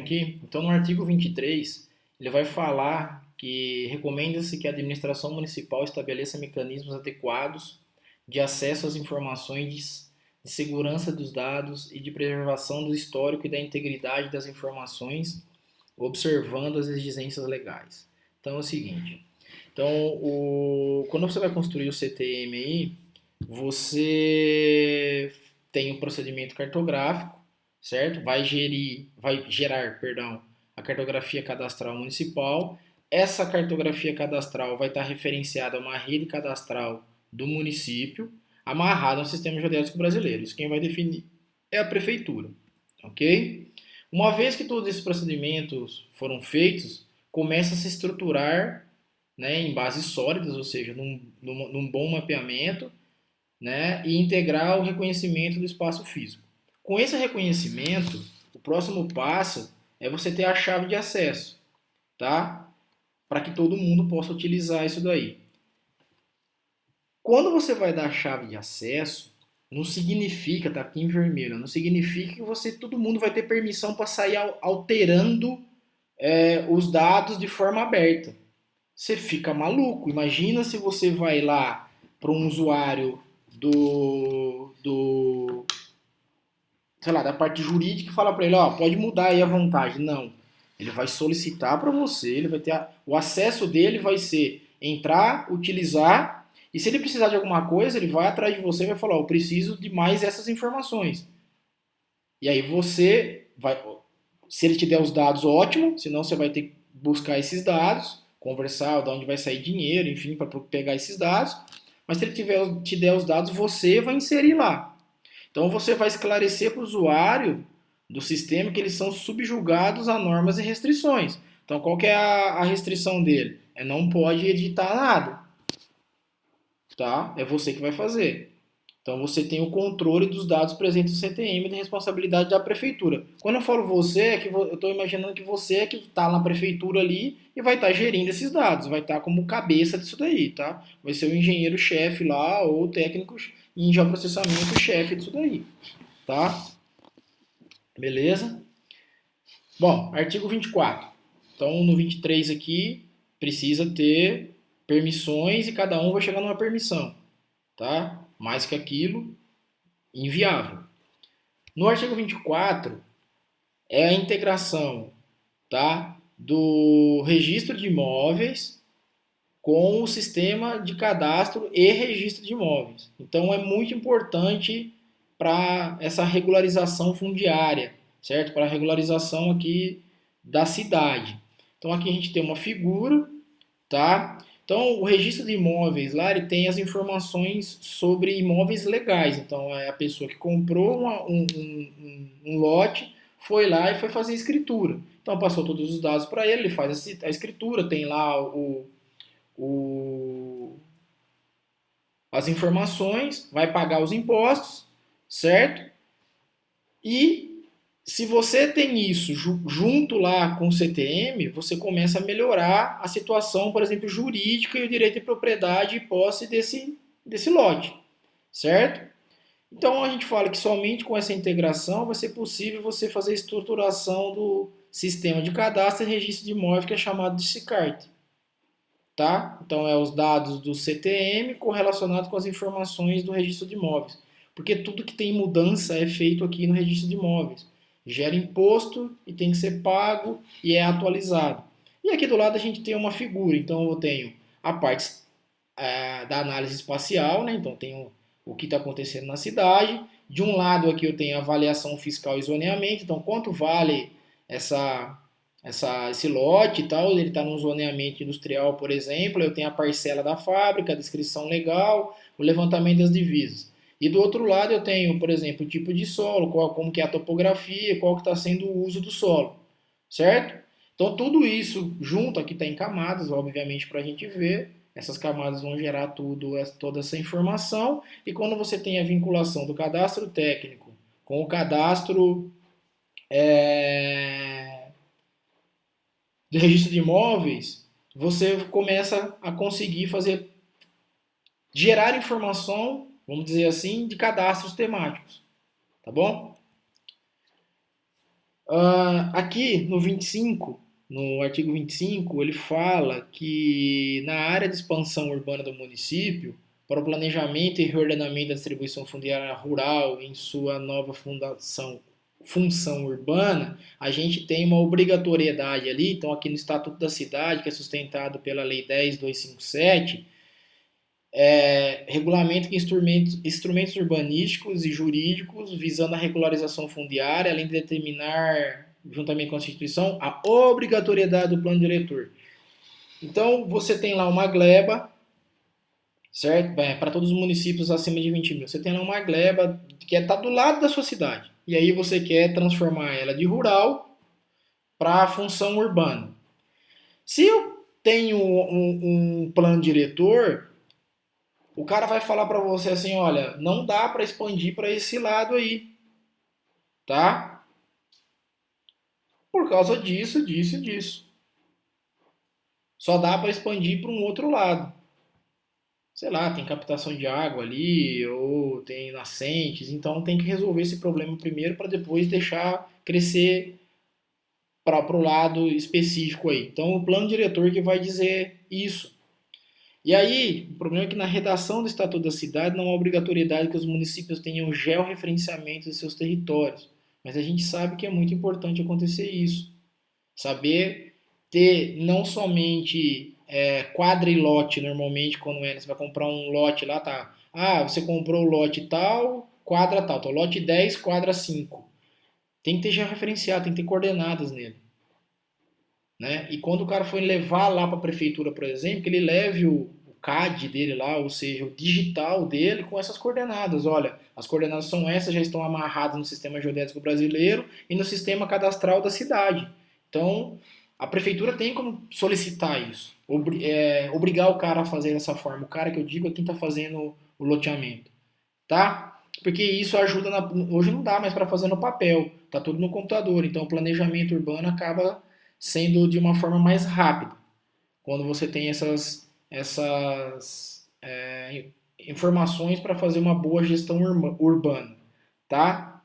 Aqui, então, no artigo 23, ele vai falar que recomenda-se que a administração municipal estabeleça mecanismos adequados de acesso às informações, de segurança dos dados e de preservação do histórico e da integridade das informações, observando as exigências legais. Então é o seguinte, então quando você vai construir o CTM aí, você tem um procedimento cartográfico, certo? Vai gerar, perdão, a cartografia cadastral municipal. Essa cartografia cadastral vai estar referenciada a uma rede cadastral do município, amarrada ao sistema geodésico brasileiro. Isso quem vai definir é a prefeitura, ok? Uma vez que todos esses procedimentos foram feitos, começa a se estruturar, né, em bases sólidas, ou seja, num bom mapeamento, né, e integrar o reconhecimento do espaço físico. Com esse reconhecimento, o próximo passo é você ter a chave de acesso, tá? Para que todo mundo possa utilizar isso daí. Quando você vai dar a chave de acesso, não significa, tá aqui em vermelho, não significa que todo mundo vai ter permissão para sair alterando os dados de forma aberta. Você fica maluco. Imagina se você vai lá para um usuário sei lá, da parte jurídica e fala para ele, ó, pode mudar aí a vontade. Não. Ele vai solicitar para você, ele vai ter o acesso dele vai ser entrar, utilizar, e se ele precisar de alguma coisa, ele vai atrás de você e vai falar, ó, eu preciso de mais essas informações. E aí você vai, se ele te der os dados, ótimo, senão você vai ter que buscar esses dados, conversar, de onde vai sair dinheiro, enfim, para pegar esses dados. Mas se ele te der os dados, você vai inserir lá. Então você vai esclarecer para o usuário do sistema que eles são subjugados a normas e restrições. Então qual que é a restrição dele? É não pode editar nada, tá? É você que vai fazer. Então você tem o controle dos dados presentes no CTM de responsabilidade da prefeitura. Quando eu falo você, é que eu estou imaginando que você é que está na prefeitura ali e vai estar gerindo esses dados, vai estar como cabeça disso daí, tá? Vai ser o engenheiro-chefe lá ou o técnico em geoprocessamento-chefe disso daí, tá? Beleza? Bom, artigo 24. Então no 23 aqui precisa ter permissões e cada um vai chegar numa permissão, tá? Mais que aquilo, inviável. No artigo 24 é a integração, tá, do registro de imóveis com o sistema de cadastro e registro de imóveis. Então é muito importante para essa regularização fundiária, certo? Para a regularização aqui da cidade. Então aqui a gente tem uma figura, tá? Então, o registro de imóveis lá, ele tem as informações sobre imóveis legais. Então, é a pessoa que comprou um lote, foi lá e foi fazer a escritura. Então, passou todos os dados para ele, ele faz a escritura, tem lá o, as informações, vai pagar os impostos, certo? E se você tem isso junto lá com o CTM, você começa a melhorar a situação, por exemplo, jurídica e o direito de propriedade e posse desse lote, certo? Então a gente fala que somente com essa integração vai ser possível você fazer a estruturação do sistema de cadastro e registro de imóvel que é chamado de SICART, tá? Então é os dados do CTM correlacionados com as informações do registro de imóveis, porque tudo que tem mudança é feito aqui no registro de imóveis. Gera imposto e tem que ser pago e é atualizado. E aqui do lado a gente tem uma figura, então eu tenho a parte da análise espacial, né? Então tenho o que está acontecendo na cidade. De um lado aqui eu tenho a avaliação fiscal e zoneamento, então quanto vale esse lote e tal, ele está num zoneamento industrial, por exemplo, eu tenho a parcela da fábrica, a descrição legal, o levantamento das divisas. E do outro lado eu tenho, por exemplo, o tipo de solo, como que é a topografia, qual que está sendo o uso do solo, certo? Então tudo isso junto, aqui está em camadas, obviamente, para a gente ver, essas camadas vão gerar toda essa informação, e quando você tem a vinculação do cadastro técnico com o cadastro de registro de imóveis, você começa a conseguir gerar informação, vamos dizer assim, de cadastros temáticos, tá bom? Aqui no 25, no artigo 25, ele fala que na área de expansão urbana do município, para o planejamento e reordenamento da distribuição fundiária rural em sua nova função urbana, a gente tem uma obrigatoriedade ali. Então, aqui no Estatuto da Cidade, que é sustentado pela Lei 10.257, regulamento que instrumentos urbanísticos e jurídicos visando a regularização fundiária, além de determinar, juntamente com a Constituição, a obrigatoriedade do plano diretor. Então, você tem lá uma gleba, certo? Para todos os municípios acima de 20 mil. Você tem lá uma gleba que está do lado da sua cidade. E aí você quer transformar ela de rural para a função urbana. Se eu tenho um plano diretor, o cara vai falar para você assim, olha, não dá para expandir para esse lado aí, tá? Por causa disso, disso e disso. Só dá para expandir para um outro lado. Sei lá, tem captação de água ali, ou tem nascentes, então tem que resolver esse problema primeiro para depois deixar crescer para o lado específico aí. Então o plano diretor que vai dizer isso. E aí, o problema é que na redação do Estatuto da Cidade não há obrigatoriedade que os municípios tenham georreferenciamento de seus territórios. Mas a gente sabe que é muito importante acontecer isso. Saber ter não somente quadra e lote, normalmente, quando você vai comprar um lote lá, tá? Ah, você comprou o lote tal, quadra tal. Então, lote 10, quadra 5. Tem que ter georreferenciado, tem que ter coordenadas nele. Né? E quando o cara for levar lá para a prefeitura, por exemplo, que ele leve o CAD dele lá, ou seja, o digital dele com essas coordenadas. Olha, as coordenadas são essas, já estão amarradas no sistema geodésico brasileiro e no sistema cadastral da cidade. Então, a prefeitura tem como solicitar isso, obrigar o cara a fazer dessa forma. O cara que eu digo é quem está fazendo o loteamento, tá? Porque isso ajuda hoje não dá mais para fazer no papel, tá tudo no computador. Então, o planejamento urbano acaba sendo de uma forma mais rápida quando você tem essas informações para fazer uma boa gestão urbana, tá?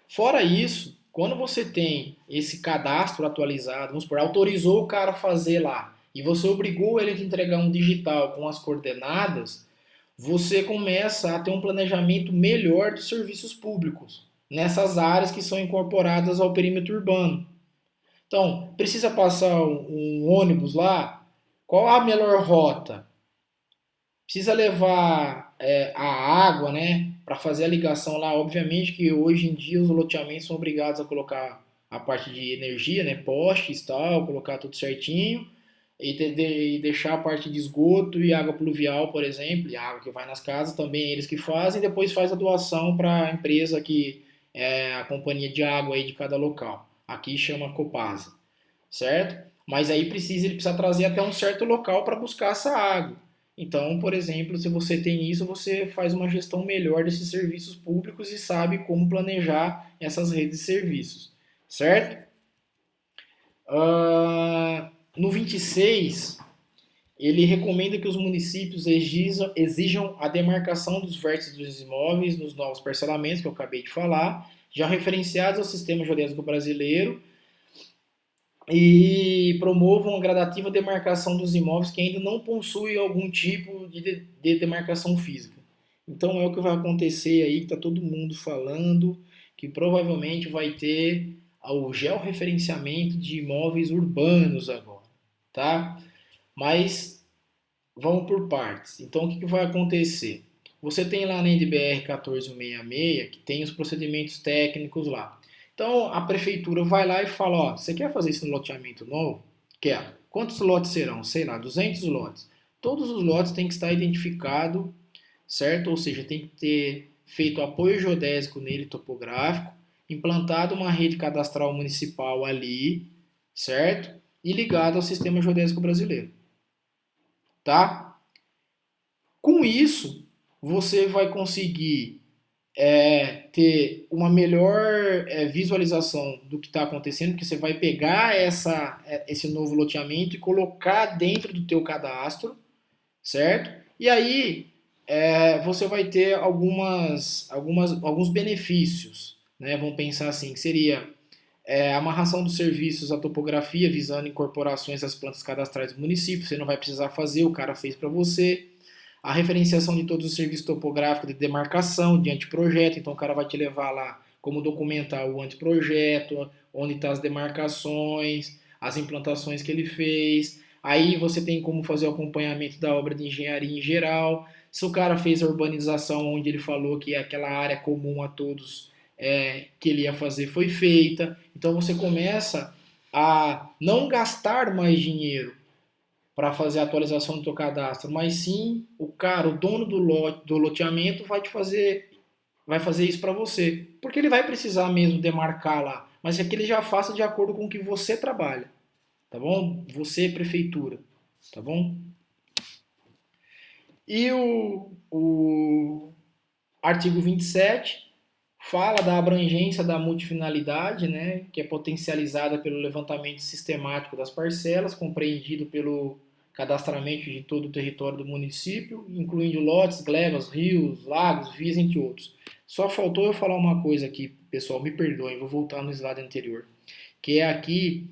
Fora isso, quando você tem esse cadastro atualizado, vamos supor, autorizou o cara a fazer lá e você obrigou ele a te entregar um digital com as coordenadas, você começa a ter um planejamento melhor dos serviços públicos nessas áreas que são incorporadas ao perímetro urbano. Então, precisa passar um ônibus lá? Qual a melhor rota? Precisa levar a água, né? Para fazer a ligação lá. Obviamente que hoje em dia os loteamentos são obrigados a colocar a parte de energia, né? Postes e tal, colocar tudo certinho. E deixar a parte de esgoto e água pluvial, por exemplo, e água que vai nas casas, também é eles que fazem, e depois faz a doação para a empresa que é a companhia de água aí de cada local. Aqui chama Copasa, certo? Mas aí ele precisa trazer até um certo local para buscar essa água. Então, por exemplo, se você tem isso, você faz uma gestão melhor desses serviços públicos e sabe como planejar essas redes de serviços, certo? No 26, ele recomenda que os municípios exijam a demarcação dos vértices dos imóveis nos novos parcelamentos, que eu acabei de falar, já referenciados ao sistema geodésico brasileiro, e promovam a gradativa demarcação dos imóveis que ainda não possuem algum tipo de demarcação física. Então é o que vai acontecer aí, que está todo mundo falando, que provavelmente vai ter o georreferenciamento de imóveis urbanos agora, tá? Mas vamos por partes. Então o que vai acontecer? Você tem lá na NBR 1466 que tem os procedimentos técnicos lá. Então a prefeitura vai lá e fala, ó, você quer fazer esse loteamento novo? Quer. Quantos lotes serão? Sei lá, 200 lotes. Todos os lotes têm que estar identificados, certo? Ou seja, tem que ter feito apoio geodésico nele, topográfico, implantado uma rede cadastral municipal ali, certo? E ligado ao sistema geodésico brasileiro, tá? Com isso, você vai conseguir ter uma melhor visualização do que está acontecendo, porque você vai pegar esse novo loteamento e colocar dentro do teu cadastro, certo? E aí você vai ter alguns benefícios, né? Vamos pensar assim, que seria A amarração dos serviços, a topografia, visando incorporações das plantas cadastrais do município, você não vai precisar fazer, o cara fez para você. A referenciação de todos os serviços topográficos de demarcação, de anteprojeto, então o cara vai te levar lá como documentar o anteprojeto, onde estão as demarcações, as implantações que ele fez. Aí você tem como fazer o acompanhamento da obra de engenharia em geral. Se o cara fez a urbanização onde ele falou que aquela área comum a todos que ele ia fazer foi feita. Então você começa a não gastar mais dinheiro para fazer a atualização do teu cadastro, mas sim o cara, o dono do loteamento vai fazer isso para você, porque ele vai precisar mesmo demarcar lá, mas é que ele já faça de acordo com o que você trabalha, tá bom? Você, prefeitura, tá bom? E o artigo 27 fala da abrangência da multifinalidade, né, que é potencializada pelo levantamento sistemático das parcelas, compreendido pelo cadastramento de todo o território do município, incluindo lotes, glebas, rios, lagos, vias, entre outros. Só faltou eu falar uma coisa aqui, pessoal, me perdoem, vou voltar no slide anterior, que é aqui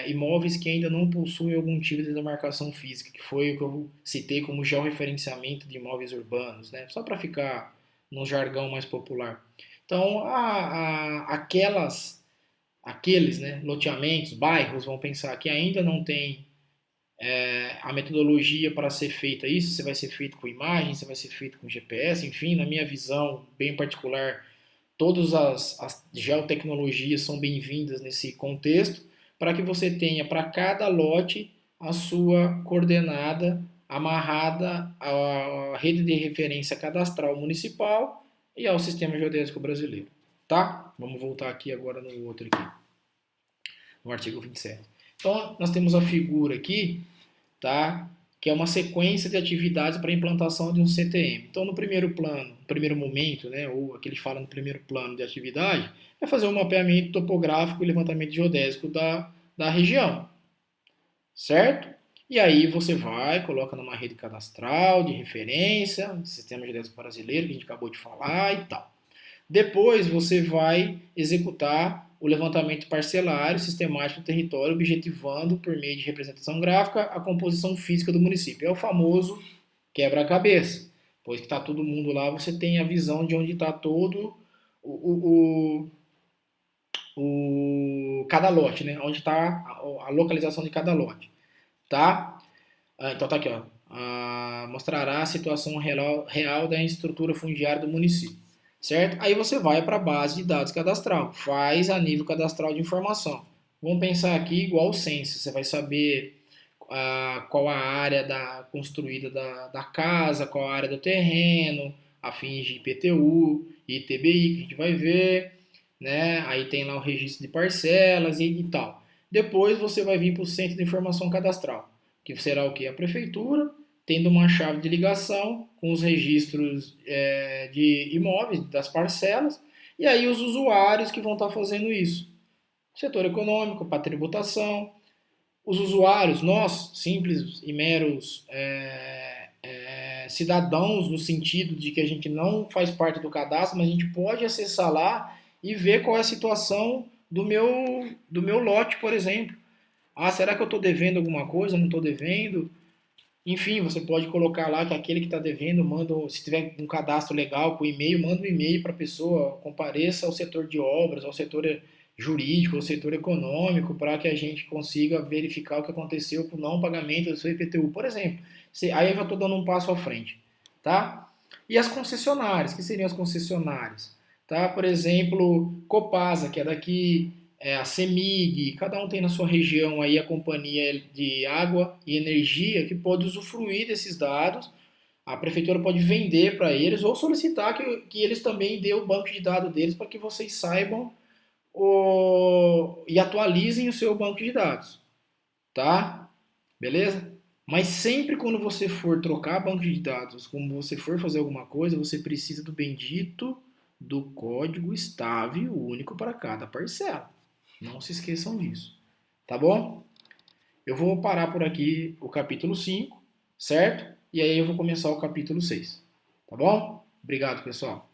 imóveis que ainda não possuem algum tipo de demarcação física, que foi o que eu citei como georreferenciamento de imóveis urbanos, né? Só para ficar no jargão mais popular. Então, aqueles, né, loteamentos, bairros, vão pensar que ainda não tem a metodologia para ser feita isso, se vai ser feito com imagem, se vai ser feito com GPS, enfim, na minha visão bem particular, todas as geotecnologias são bem-vindas nesse contexto, para que você tenha para cada lote a sua coordenada amarrada à rede de referência cadastral municipal e ao sistema geodésico brasileiro. Tá? Vamos voltar aqui agora no outro aqui, no artigo 27. Então, nós temos a figura aqui, tá? Que é uma sequência de atividades para a implantação de um CTM. Então, no primeiro plano, no primeiro momento, né, ou aquele que fala no primeiro plano de atividade, é fazer um mapeamento topográfico e levantamento geodésico da região, certo? E aí você vai, coloca numa rede cadastral de referência, Sistema Geodésico Brasileiro, que a gente acabou de falar e tal. Depois você vai executar o levantamento parcelário sistemático do território, objetivando, por meio de representação gráfica, a composição física do município. É o famoso quebra-cabeça. Pois que está todo mundo lá, você tem a visão de onde está todo cada lote, né? Onde está a localização de cada lote, tá? Então tá aqui, ó. Mostrará a situação real da estrutura fundiária do município, certo? Aí você vai para a base de dados cadastral, faz a nível cadastral de informação. Vamos pensar aqui igual o censo, você vai saber qual a área construída da casa, qual a área do terreno, a fins de IPTU, ITBI, que a gente vai ver, né? Aí tem lá o registro de parcelas e tal. Depois você vai vir para o Centro de Informação Cadastral, que será o que? A prefeitura, tendo uma chave de ligação com os registros de imóveis, das parcelas, e aí os usuários que vão estar fazendo isso. Setor econômico, para tributação, os usuários, nós, simples e meros cidadãos, no sentido de que a gente não faz parte do cadastro, mas a gente pode acessar lá e ver qual é a situação do meu lote, por exemplo. Será que eu estou devendo alguma coisa? Não estou devendo? Enfim, você pode colocar lá que aquele que está devendo, se tiver um cadastro legal com e-mail, manda um e-mail para a pessoa, compareça ao setor de obras, ao setor jurídico, ao setor econômico, para que a gente consiga verificar o que aconteceu com o não pagamento do seu IPTU, por exemplo. Aí eu já estou dando um passo à frente, tá? E as concessionárias, que seriam as concessionárias? Tá? Por exemplo, Copasa, que é daqui, a CEMIG, cada um tem na sua região aí a companhia de água e energia que pode usufruir desses dados. A prefeitura pode vender para eles ou solicitar que eles também dêem o banco de dados deles para que vocês saibam e atualizem o seu banco de dados, tá? Beleza? Mas sempre quando você for trocar banco de dados, quando você for fazer alguma coisa, você precisa do bendito do código estável único para cada parcela. Não se esqueçam disso. Tá bom? Eu vou parar por aqui o capítulo 5, certo? E aí eu vou começar o capítulo 6. Tá bom? Obrigado, pessoal.